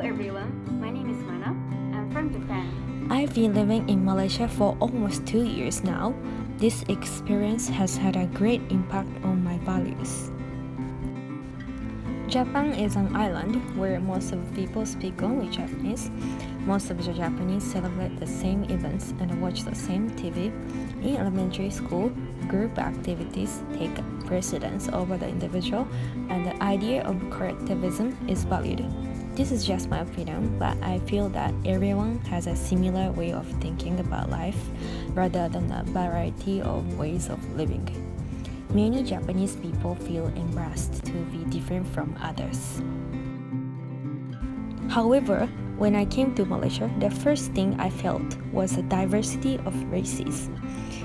everyone, my name is Mana. I'm from Japan. I've been living in Malaysia for almost 2 years now. This experience has had a great impact on my values. Japan is an island where most of the people speak only Japanese. Most of the Japanese celebrate the same events and watch the same TV. In elementary school, group activities take precedence over the individual, and the idea of collectivism is valued. This is just my opinion, but I feel that everyone has a similar way of thinking about life rather than a variety of ways of living. Many Japanese people feel embarrassed to be different from others. However, when I came to Malaysia, the first thing I felt was a diversity of races.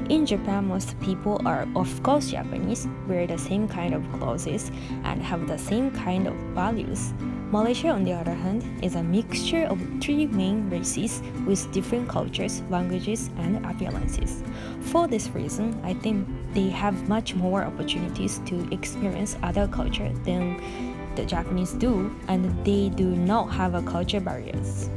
In Japan, most people are of course Japanese, wear the same kind of clothes, and have the same kind of values. Malaysia, on the other hand, is a mixture of three main races with different cultures, languages, and appearances. For this reason, I think they have much more opportunities to experience other culture than the Japanese do, and they do not have a culture barriers.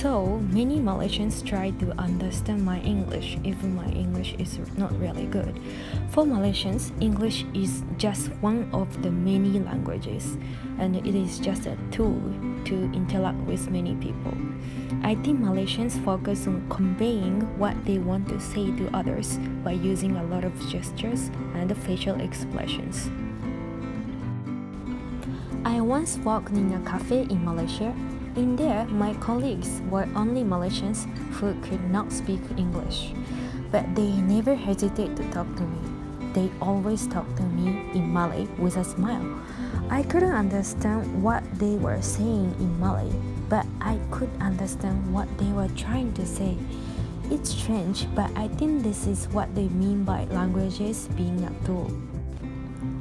So, many Malaysians try to understand my English, even my English is not really good. For Malaysians, English is just one of the many languages, and it is just a tool to interact with many people. I think Malaysians focus on conveying what they want to say to others by using a lot of gestures and facial expressions. I once walked in a cafe in Malaysia. In there, my colleagues were only Malaysians who could not speak English, but they never hesitate to talk to me. They always talk to me in Malay with a smile. I couldn't understand what they were saying in Malay, but I could understand what they were trying to say. It's strange, but I think this is what they mean by languages being a tool.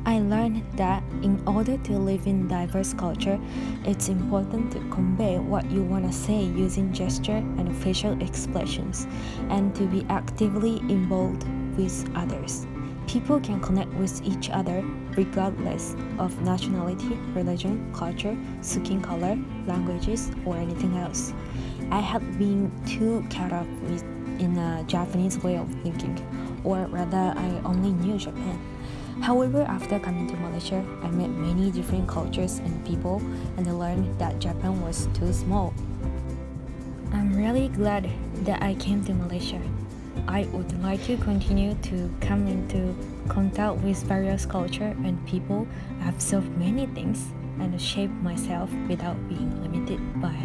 I learned that in order to live in diverse culture, it's important to convey what you want to say using gesture and facial expressions, and to be actively involved with others. People can connect with each other regardless of nationality, religion, culture, skin color, languages, or anything else. I had been too caught up in a Japanese way of thinking, or rather I only knew Japan. However, after coming to Malaysia, I met many different cultures and people, and I learned that Japan was too small. I'm really glad that I came to Malaysia. I would like to continue to come into contact with various culture and people, observe many things, and shape myself without being limited by